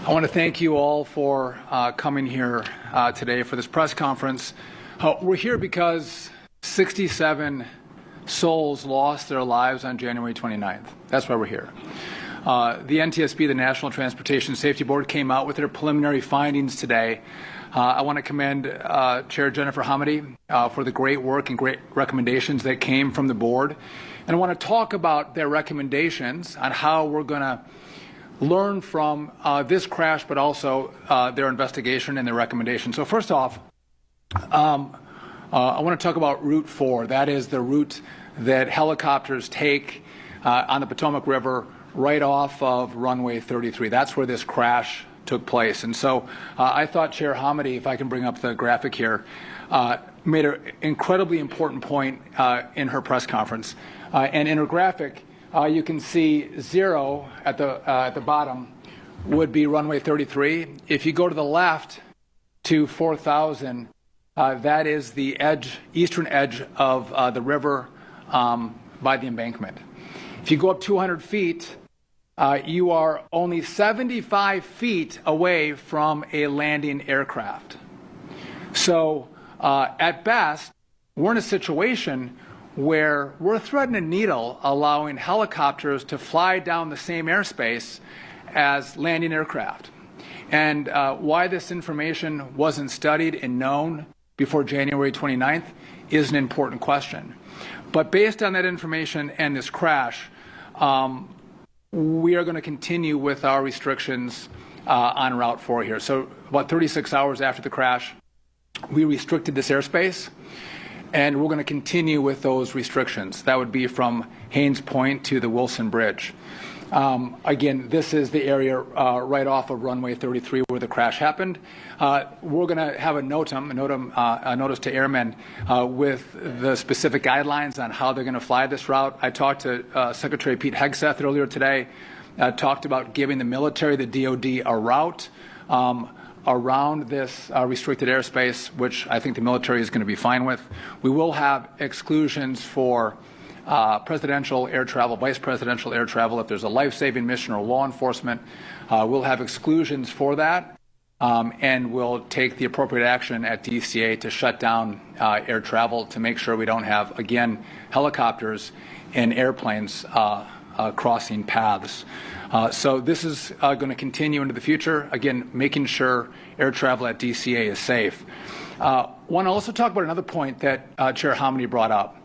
I want to thank you all for coming here today for this press conference. We're here because 67 souls lost their lives on January 29th. That's why we're here. The NTSB, the National Transportation Safety Board, came out with their preliminary findings today. I want to commend Chair Jennifer Hamady for the great work and great recommendations that came from the board. And I want to talk about their recommendations on how we're going to learn from this crash, but also their investigation and their recommendations. So first off, I want to talk about Route 4. That is the route that helicopters take on the Potomac River right off of runway 33. That's where this crash took place. And so I thought Chair Hamady, if I can bring up the graphic here, made an incredibly important point in her press conference. And in her graphic, you can see 0 at the bottom would be runway 33. If you go to the left to 4,000, that is the eastern edge of the river by the embankment. If you go up 200 feet, you are only 75 feet away from a landing aircraft. So at best, we're in a situation where we're threading a needle allowing helicopters to fly down the same airspace as landing aircraft. And why this information wasn't studied and known before January 29th is an important question. But based on that information and this crash, we are going to continue with our restrictions on Route 4 here. So about 36 hours after the crash, we restricted this airspace, and we're going to continue with those restrictions. That would be from Haynes Point to the Wilson Bridge. Again, this is the area right off of runway 33 where the crash happened. We're going to have a notice to airmen with the specific guidelines on how they're going to fly this route. I talked to Secretary Pete Hegseth earlier today, talked about giving the military, the DOD, a route around this restricted airspace, which I think the military is going to be fine with. We will have exclusions for presidential air travel, vice presidential air travel. If there's a life-saving mission or law enforcement, we'll have exclusions for that, and we'll take the appropriate action at DCA to shut down air travel to make sure we don't have, again, helicopters and airplanes crossing paths. So this is going to continue into the future, again, making sure air travel at DCA is safe. Want to also talk about another point that Chair Hamady brought up,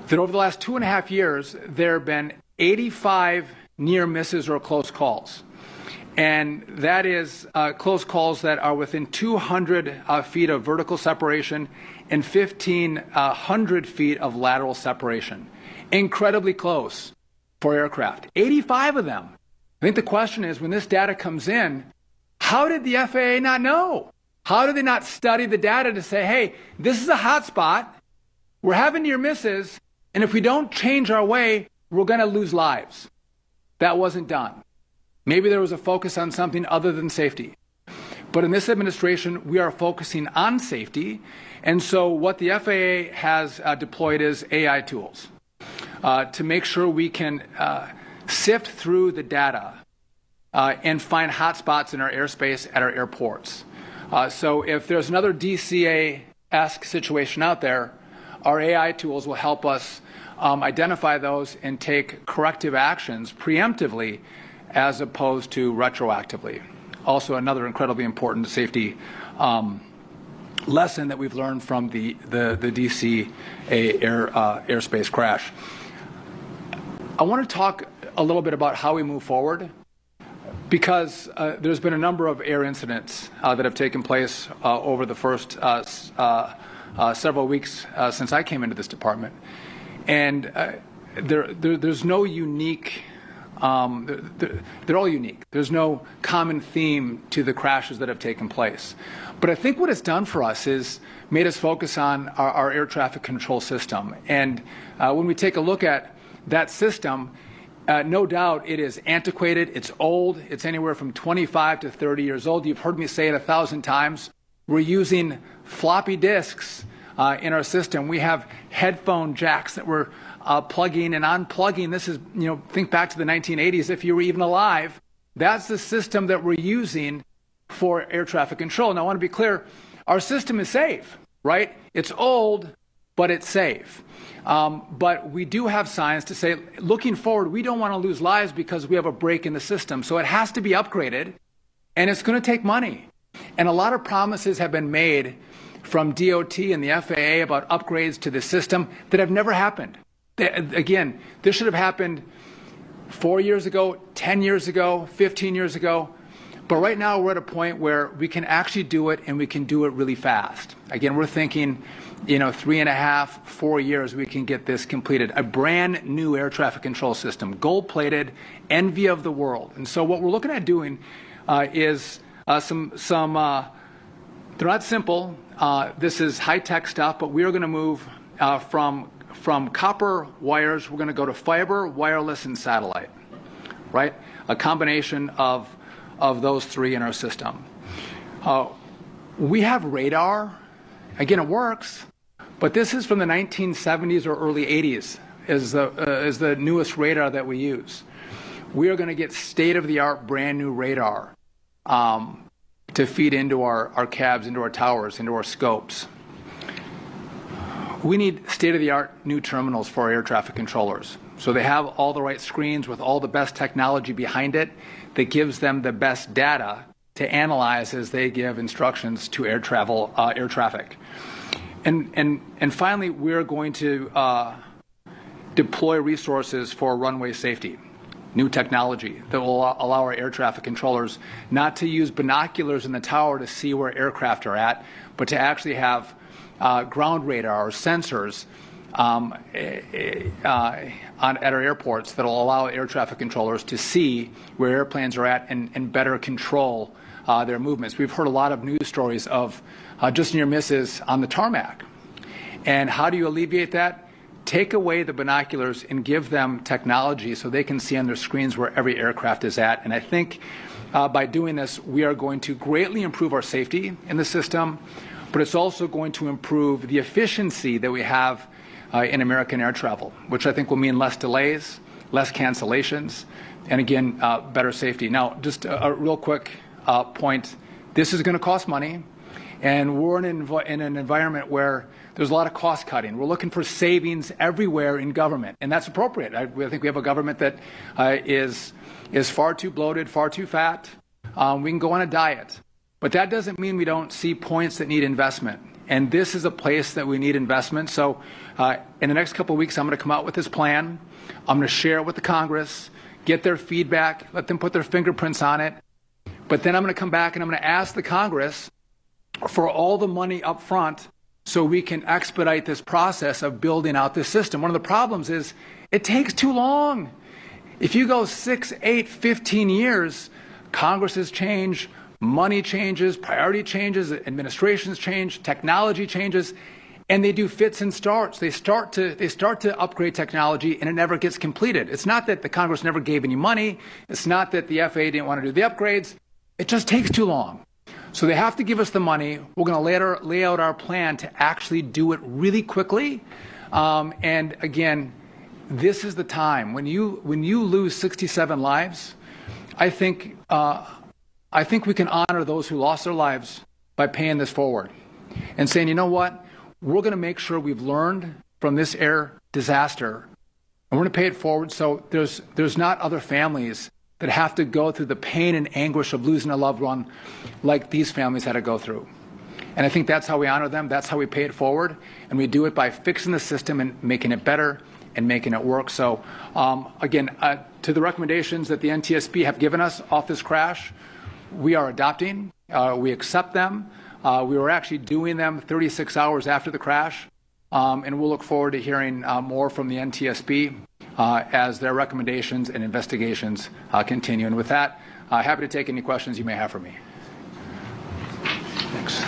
that over the last 2.5 years, there have been 85 near misses or close calls. And that is close calls that are within 200 feet of vertical separation and 1,500 feet of lateral separation. Incredibly close for aircraft. 85 of them. I think the question is, when this data comes in, how did the FAA not know? How did they not study the data to say, hey, this is a hot spot, we're having near misses, and if we don't change our way, we're going to lose lives? That wasn't done. Maybe there was a focus on something other than safety. But in this administration, we are focusing on safety. And so what the FAA has deployed is AI tools to make sure we can sift through the data and find hotspots in our airspace at our airports. So if there's another DCA-esque situation out there, our AI tools will help us identify those and take corrective actions preemptively as opposed to retroactively. Also, another incredibly important safety lesson that we've learned from the DCA airspace crash. I want to talk a little bit about how we move forward, because there's been a number of air incidents that have taken place over the first several weeks since I came into this department. And there's no unique, they're all unique. There's no common theme to the crashes that have taken place. But I think what it's done for us is made us focus on our air traffic control system. And when we take a look at that system, no doubt it is antiquated, it's old, it's anywhere from 25 to 30 years old. You've heard me say it 1,000 times. We're using floppy disks in our system. We have headphone jacks that we're plugging and unplugging. This is, think back to the 1980s, if you were even alive, That's the system that we're using for air traffic control. Now, I want to be clear, our system is safe, right? It's old, but it's safe. But we do have signs to say, looking forward, we don't want to lose lives because we have a break in the system. So it has to be upgraded, and it's going to take money. And a lot of promises have been made from DOT and the FAA about upgrades to the system that have never happened. Again, this should have happened 4 years ago, 10 years ago, 15 years ago. But right now we're at a point where we can actually do it, and we can do it really fast. Again, we're thinking, 3.5, 4 years we can get this completed. A brand new air traffic control system, gold-plated, envy of the world. And so what we're looking at doing is some they're not simple. This is high-tech stuff, but we are going to move from copper wires. We're going to go to fiber, wireless, and satellite, right? A combination of those three in our system. We have radar. Again, it works, but this is from the 1970s or early 80s is the newest radar that we use. We are going to get state-of-the-art brand new radar to feed into our cabs, into our towers, into our scopes. We need state-of-the-art new terminals for our air traffic controllers. So they have all the right screens with all the best technology behind it that gives them the best data to analyze as they give instructions to air traffic. And finally, we're going to deploy resources for runway safety, new technology that will allow our air traffic controllers not to use binoculars in the tower to see where aircraft are at, but to actually have ground radar or sensors at our airports that will allow air traffic controllers to see where airplanes are at and better control their movements. We've heard a lot of news stories of just near misses on the tarmac. And how do you alleviate that? Take away the binoculars and give them technology so they can see on their screens where every aircraft is at. And I think by doing this, we are going to greatly improve our safety in the system, but it's also going to improve the efficiency that we have in American air travel, which I think will mean less delays, less cancellations, and again, better safety. Now, just a real quick point. This is going to cost money, and we're in an environment where there's a lot of cost cutting. We're looking for savings everywhere in government, and that's appropriate. I think we have a government that is far too bloated, far too fat. We can go on a diet, but that doesn't mean we don't see points that need investment. And this is a place that we need investment. So in the next couple of weeks, I'm going to come out with this plan. I'm going to share it with the Congress, get their feedback, let them put their fingerprints on it. But then I'm going to come back and I'm going to ask the Congress for all the money up front so we can expedite this process of building out this system. One of the problems is it takes too long. If you go 6, 8, 15 years, Congresses change, money changes, priority changes, administrations change, technology changes, and they do fits and starts. They start to upgrade technology, and it never gets completed. It's not that the Congress never gave any money. It's not that the FAA didn't want to do the upgrades. It just takes too long. So they have to give us the money. We're going to lay out our plan to actually do it really quickly. And again, this is the time when you lose 67 lives. I think we can honor those who lost their lives by paying this forward and saying, you know what, we're going to make sure we've learned from this air disaster, and we're going to pay it forward so there's not other families that have to go through the pain and anguish of losing a loved one like these families had to go through. And I think that's how we honor them. That's how we pay it forward. And we do it by fixing the system and making it better and making it work. So again, to the recommendations that the NTSB have given us off this crash, we are adopting. We accept them. We were actually doing them 36 hours after the crash. And we'll look forward to hearing more from the NTSB as their recommendations and investigations continue. And with that, happy to take any questions you may have for me. Thanks.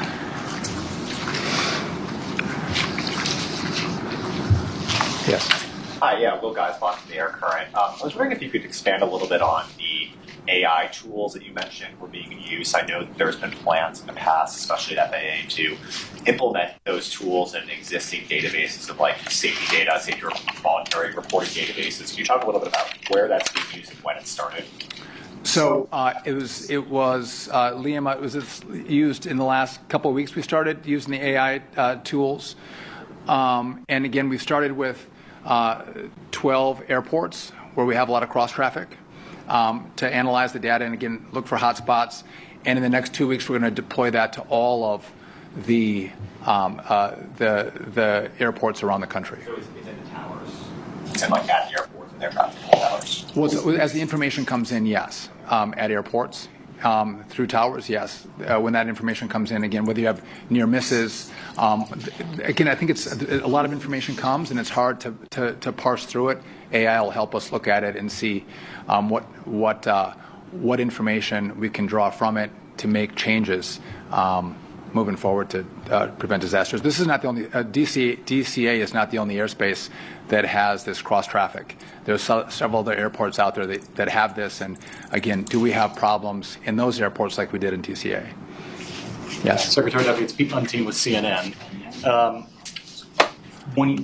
Yes. Hi, yeah, Will Geisbach from the Air Current. I was wondering if you could expand a little bit on the AI tools that you mentioned were being used. I know that there's been plans in the past, especially at FAA, to implement those tools in existing databases of like safety data, safety voluntary reporting databases. Can you talk a little bit about where that's being used and when it started? So it was Liam. It was used in the last couple of weeks. We started using the AI tools, and again, we started with 12 airports where we have a lot of cross traffic to analyze the data and again look for hotspots. And in the next 2 weeks, we're going to deploy that to all of the airports around the country. So is it the towers? And like at the airports and aircraft control towers? Well, as the information comes in, yes. At airports, through towers, yes. When that information comes in, again, whether you have near misses, again, I think it's a lot of information comes and it's hard to parse through it. AI will help us look at it and see what information we can draw from it to make changes moving forward to prevent disasters. This is not the only DCA is not the only airspace that has this cross traffic. There's several other airports out there that have this. And again, do we have problems in those airports like we did in DCA? Yes. Secretary Duffy, it's Pete Muntean with CNN. When you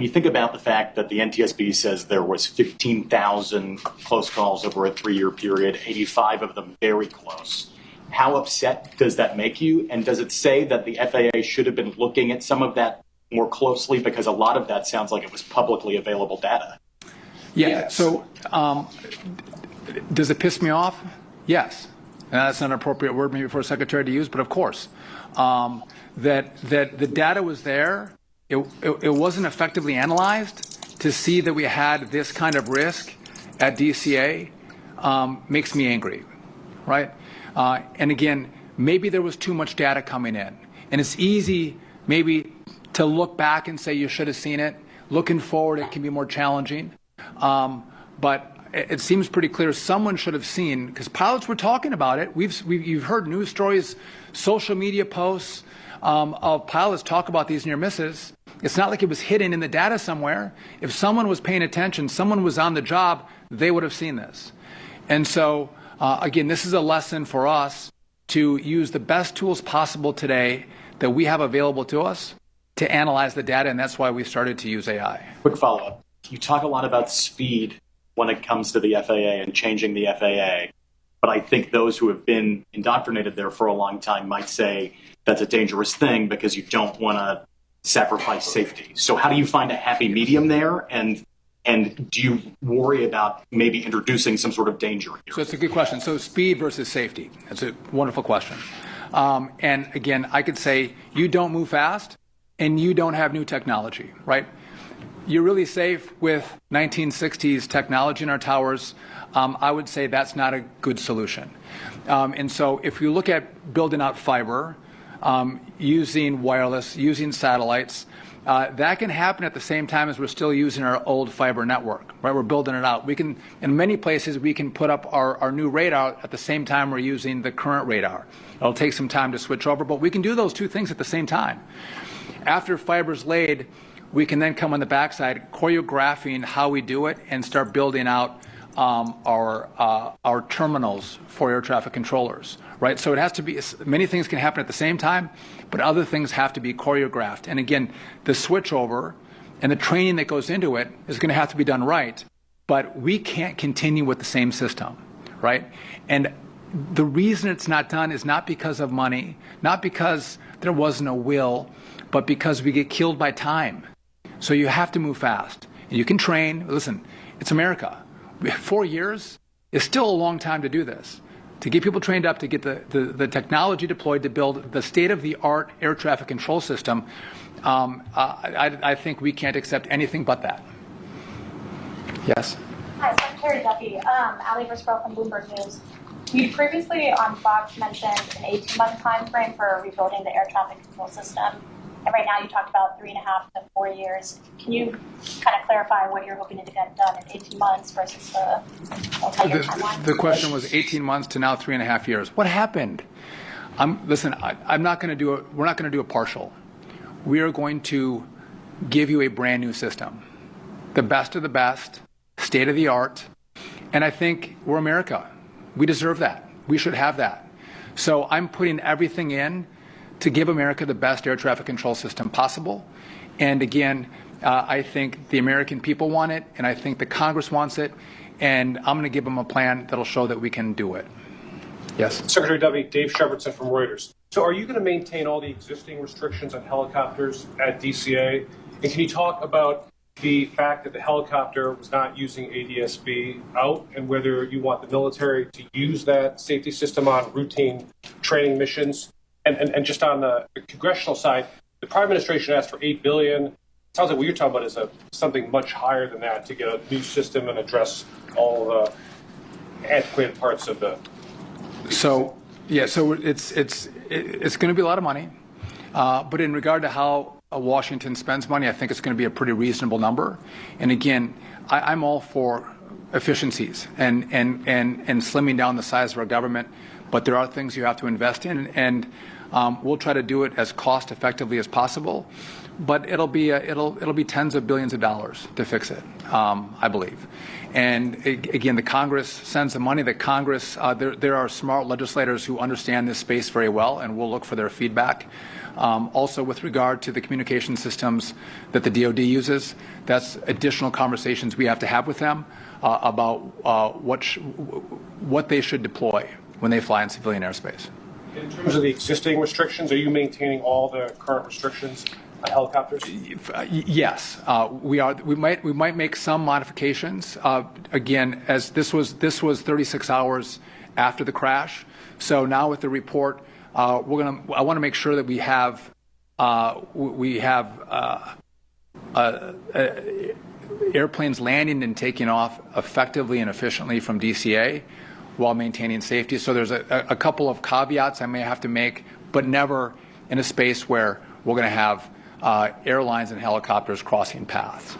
think about the fact that the NTSB says there was 15,000 close calls over a 3-year period, 85 of them very close, how upset does that make you? And does it say that the FAA should have been looking at some of that more closely, because a lot of that sounds like it was publicly available data? Yeah. Yes. So does it piss me off? Yes. And that's not an appropriate word maybe for a secretary to use, but of course. That the data was there. It wasn't effectively analyzed to see that we had this kind of risk at DCA makes me angry, right? And again, maybe there was too much data coming in. And it's easy maybe to look back and say you should have seen it. Looking forward, it can be more challenging. But it seems pretty clear someone should have seen, because pilots were talking about it. You've heard news stories, social media posts of pilots talk about these near misses. It's not like it was hidden in the data somewhere. If someone was paying attention, someone was on the job, they would have seen this. And so, again, this is a lesson for us to use the best tools possible today that we have available to us to analyze the data, and that's why we started to use AI. Quick follow-up. You talk a lot about speed when it comes to the FAA and changing the FAA, but I think those who have been indoctrinated there for a long time might say that's a dangerous thing because you don't want to sacrifice safety. So how do you find a happy medium there, and do you worry about maybe introducing some sort of danger here? So it's a good question. So speed versus safety. That's a wonderful question. And again, I could say you don't move fast and you don't have new technology, right? You're really safe with 1960s technology in our towers. I would say that's not a good solution. And so if you look at building out fiber, using wireless, using satellites, that can happen at the same time as we're still using our old fiber network, right? We're building it out. We can, in many places, we can put up our new radar at the same time we're using the current radar. It'll take some time to switch over, but we can do those two things at the same time. After fiber's laid, we can then come on the backside, choreographing how we do it and start building out our terminals for air traffic controllers, right? So it has to be, many things can happen at the same time, but other things have to be choreographed. And again, the switchover and the training that goes into it is going to have to be done right, but we can't continue with the same system, right? And the reason it's not done is not because of money, not because there wasn't a will, but because we get killed by time. So you have to move fast. And you can train. Listen, it's America. 4 years is still a long time to do this. To get people trained up, to get the technology deployed, to build the state-of-the-art air traffic control system, I think we can't accept anything but that. Yes? Hi, Secretary Duffy. Ali Versprell from Bloomberg News. You previously on Fox mentioned an 18-month time frame for rebuilding the air traffic control system. And right now you talked about 3.5 to 4 years. Can you kind of clarify what you're hoping to get done in 18 months versus the multi-year timeline? The question was 18 months to now 3.5 years. What happened? Listen, I'm not going to do we're not going to do a partial. We are going to give you a brand new system. The best of the best, state of the art. And I think we're America. We deserve that. We should have that. So I'm putting everything in to give America the best air traffic control system possible. And again, I think the American people want it, and I think the Congress wants it, and I'm going to give them a plan that'll show that we can do it. Yes. Secretary Dovey, Dave Shepardson from Reuters. So are you going to maintain all the existing restrictions on helicopters at DCA? And can you talk about the fact that the helicopter was not using ADS-B out, and whether you want the military to use that safety system on routine training missions? And just on the congressional side, the Prime Administration asked for $8 billion. It sounds like what you're talking about is something much higher than that to get a new system and address all the antiquated parts of the. So it's going to be a lot of money, but in regard to how Washington spends money, I think it's going to be a pretty reasonable number. And again, I'm all for efficiencies and slimming down the size of our government, but there are things you have to invest in, and we'll try to do it as cost effectively as possible. But it'll be tens of billions of dollars to fix it, I believe. And again, the Congress sends the money. The Congress, there are smart legislators who understand this space very well, and we'll look for their feedback. Also, with regard to the communication systems that the DoD uses, that's additional conversations we have to have with them about what they should deploy when they fly in civilian airspace. In terms of the existing restrictions, are you maintaining all the current restrictions on helicopters? Yes, we are. We might make some modifications. Again, as this was 36 hours after the crash, so now with the report. I want to make sure that we have airplanes landing and taking off effectively and efficiently from DCA while maintaining safety. So there's a couple of caveats I may have to make, but never in a space where we're going to have airlines and helicopters crossing paths.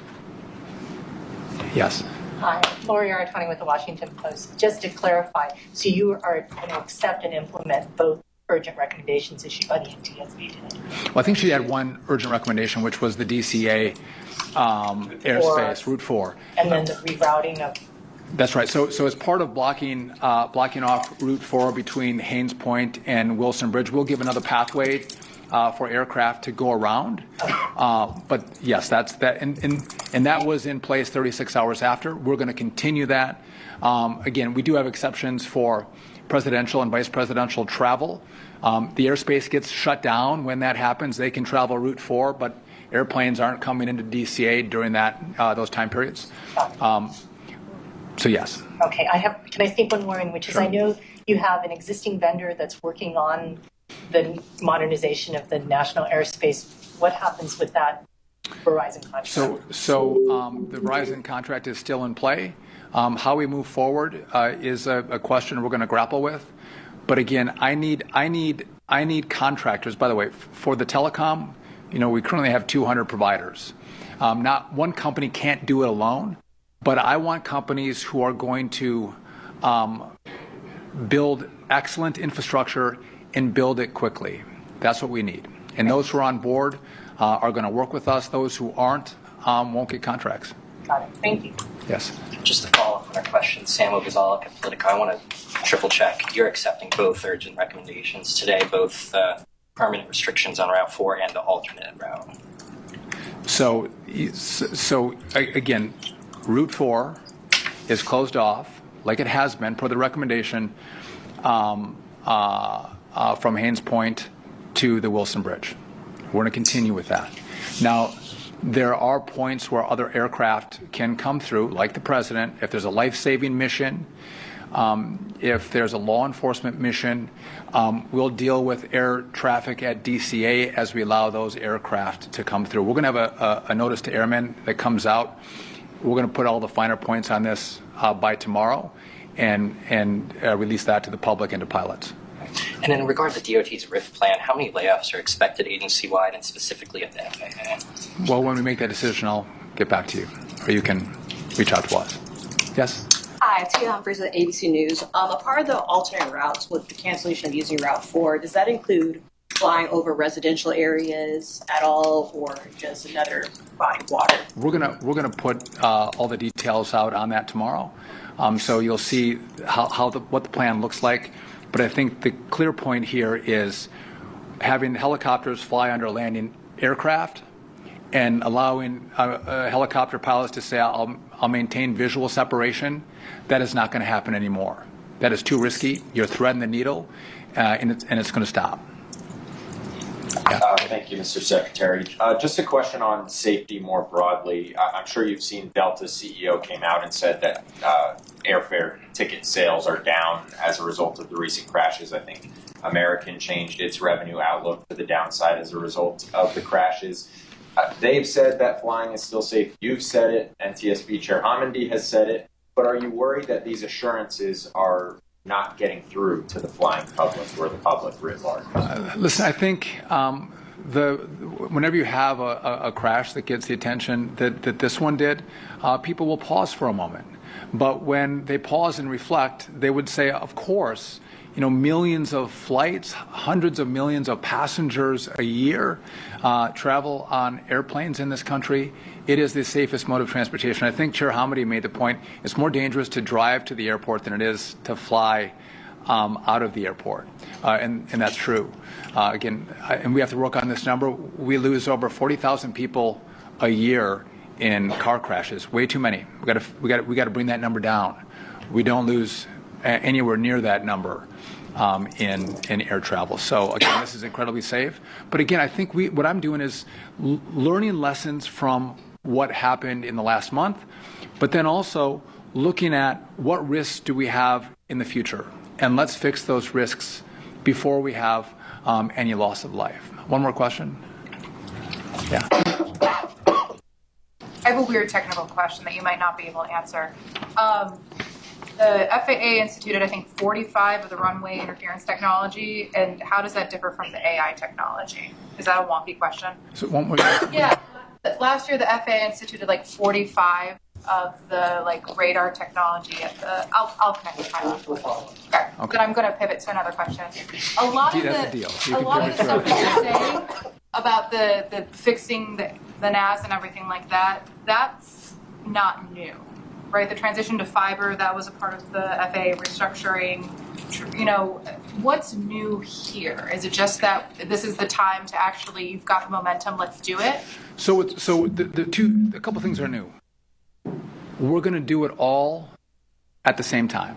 Yes. Hi, Lori Aratani with the Washington Post. Just to clarify, so you are going to accept and implement both urgent recommendations issued by the NTSB today? Well, I think she had one urgent recommendation, which was the DCA airspace, Route 4. And then the rerouting of. That's right. So as part of blocking off Route 4 between Haynes Point and Wilson Bridge, we'll give another pathway for aircraft to go around. But yes, that's that, and that was in place 36 hours after. We're going to continue that. Again, we do have exceptions for presidential and vice presidential travel. The airspace gets shut down when that happens. They can travel Route 4, but airplanes aren't coming into DCA during those time periods. So yes. Okay, can I sneak one more in, which is, sure. I know you have an existing vendor that's working on the modernization of the national airspace. What happens with that Verizon contract? So the Verizon contract is still in play. How we move forward is a question we're going to grapple with. But again, I need contractors. By the way, for the telecom, we currently have 200 providers. Not one company can't do it alone, but I want companies who are going to build excellent infrastructure and build it quickly. That's what we need. And those who are on board are going to work with us. Those who aren't won't get contracts. Got it. Thank you. Yes. Just to follow up on our question, Sam Ogazalik at Politico, I want to triple check. You're accepting both urgent recommendations today, both permanent restrictions on Route 4 and the alternate route. So again, Route 4 is closed off, like it has been per the recommendation from Haynes Point to the Wilson Bridge. We're going to continue with that. Now, there are points where other aircraft can come through, like the president, if there's a life-saving mission, if there's a law enforcement mission. We'll deal with air traffic at DCA as we allow those aircraft to come through. We're going to have a notice to airmen that comes out. We're going to put all the finer points on this by tomorrow and release that to the public and to pilots. And in regard to DOT's RIF plan, how many layoffs are expected agency-wide and specifically at the FAA? Well, when we make that decision, I'll get back to you, or you can reach out to us. Yes? Hi, it's Tia Humphries at ABC News. A part of the alternate routes with the cancellation of using Route 4, does that include flying over residential areas at all, or just another body of water? We're gonna put all the details out on that tomorrow, so you'll see what the plan looks like. But I think the clear point here is having helicopters fly under landing aircraft and allowing helicopter pilots to say, I'll maintain visual separation, that is not going to happen anymore. That is too risky. You're threading the needle, and it's going to stop. Thank you, Mr. Secretary. Just a question on safety more broadly. I'm sure you've seen Delta's CEO came out and said that airfare ticket sales are down as a result of the recent crashes. I think American changed its revenue outlook to the downside as a result of the crashes. They've said that flying is still safe. You've said it. NTSB Chair Hamandi has said it. But are you worried that these assurances are not getting through to the flying public or the public writ large? Listen, I think whenever you have a crash that gets the attention that this one did, people will pause for a moment. But when they pause and reflect, they would say, of course, millions of flights, hundreds of millions of passengers a year travel on airplanes in this country. It is the safest mode of transportation. I think Chair Hamadi made the point, it's more dangerous to drive to the airport than it is to fly out of the airport. And that's true. And we have to work on this number. We lose over 40,000 people a year in car crashes. Way too many. We got to bring that number down. We don't lose anywhere near that number in air travel. So again, this is incredibly safe. But again, I think what I'm doing is learning lessons from what happened in the last month, but then also looking at what risks do we have in the future, and let's fix those risks before we have any loss of life. One more question. Yeah. I have a weird technical question that you might not be able to answer. The FAA instituted, I think, 45 of the runway interference technology, and how does that differ from the AI technology? Is that a wonky question? So one more. Yeah. Last year, the FAA instituted like 45 of the radar technology at the. I'll connect with my okay. Then I'm going to pivot to another question. A lot of the stuff that you're saying about the fixing the NAS and everything like that, that's not new, right? The transition to fiber, that was a part of the FAA restructuring. What's new here? Is it just that this is the time to actually, you've got the momentum, let's do it? So a couple things are new. We're going to do it all at the same time,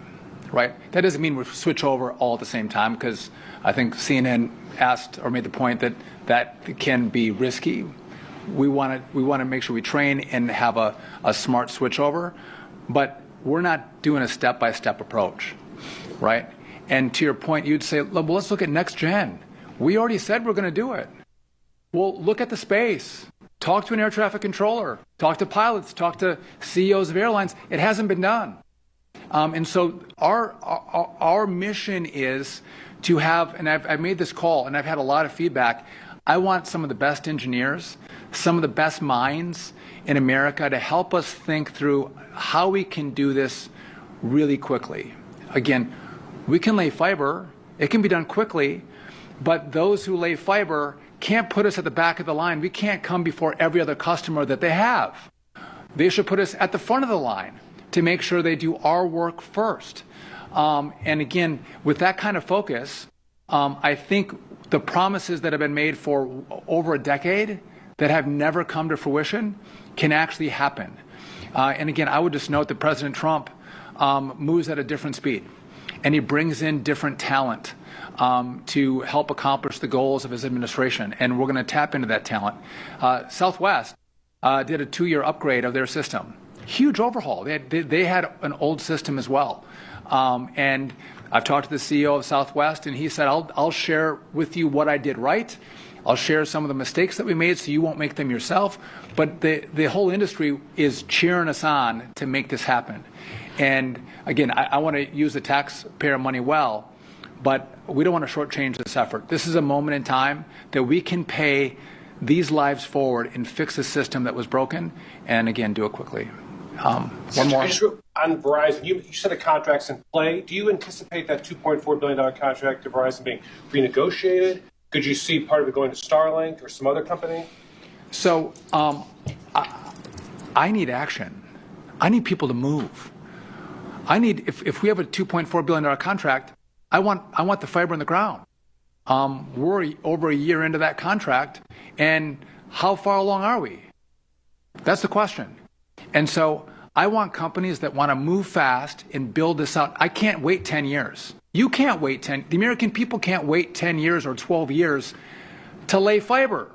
right? That doesn't mean we switch over all at the same time, because I think CNN asked or made the point that can be risky. We want to make sure we train and have a smart switchover, but we're not doing a step-by-step approach, right? And to your point, you'd say, well, let's look at next gen. We already said we're going to do it. Well, look at the space. Talk to an air traffic controller. Talk to pilots. Talk to CEOs of airlines. It hasn't been done. And so our mission is to have, and I've made this call, and I've had a lot of feedback. I want some of the best engineers, some of the best minds in America to help us think through how we can do this really quickly. Again, we can lay fiber. It can be done quickly, but those who lay fiber can't put us at the back of the line. We can't come before every other customer that they have. They should put us at the front of the line to make sure they do our work first. And again, with that kind of focus, I think the promises that have been made for over a decade that have never come to fruition can actually happen. And again, I would just note that President Trump moves at a different speed, and he brings in different talent to help accomplish the goals of his administration, and we're going to tap into that talent. Southwest did a 2-year upgrade of their system. Huge overhaul. They had an old system as well. And I've talked to the CEO of Southwest, and he said, I'll share with you what I did right. I'll share some of the mistakes that we made so you won't make them yourself. But the whole industry is cheering us on to make this happen. And again, I want to use the taxpayer money well, but we don't want to shortchange this effort. This is a moment in time that we can pay these lives forward and fix a system that was broken, and again, do it quickly. One more. On Verizon, you said the contract's in play. Do you anticipate that $2.4 billion contract to Verizon being renegotiated? Could you see part of it going to Starlink or some other company? So I need action. I need people to move. I need, if we have a $2.4 billion contract, I want the fiber in the ground. We're over a year into that contract, and how far along are we? That's the question. And so I want companies that want to move fast and build this out. I can't wait 10 years. You can't wait 10. The American people can't wait 10 years or 12 years to lay fiber.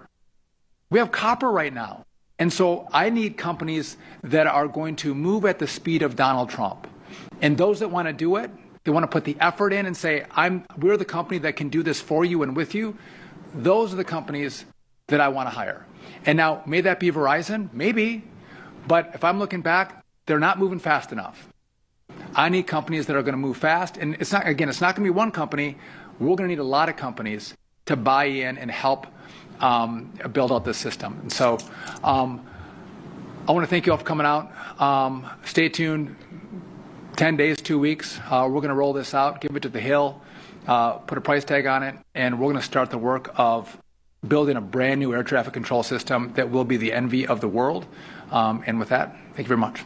We have copper right now. And so I need companies that are going to move at the speed of Donald Trump. And those that want to do it, they want to put the effort in and say, we're the company that can do this for you and with you. Those are the companies that I want to hire. And now, may that be Verizon? Maybe. But if I'm looking back, they're not moving fast enough. I need companies that are going to move fast. And it's not going to be one company. We're going to need a lot of companies to buy in and help build out this system. And so I want to thank you all for coming out. Stay tuned. 10 days, 2 weeks. We're going to roll this out, give it to the Hill, put a price tag on it, and we're going to start the work of building a brand new air traffic control system that will be the envy of the world. And with that, thank you very much.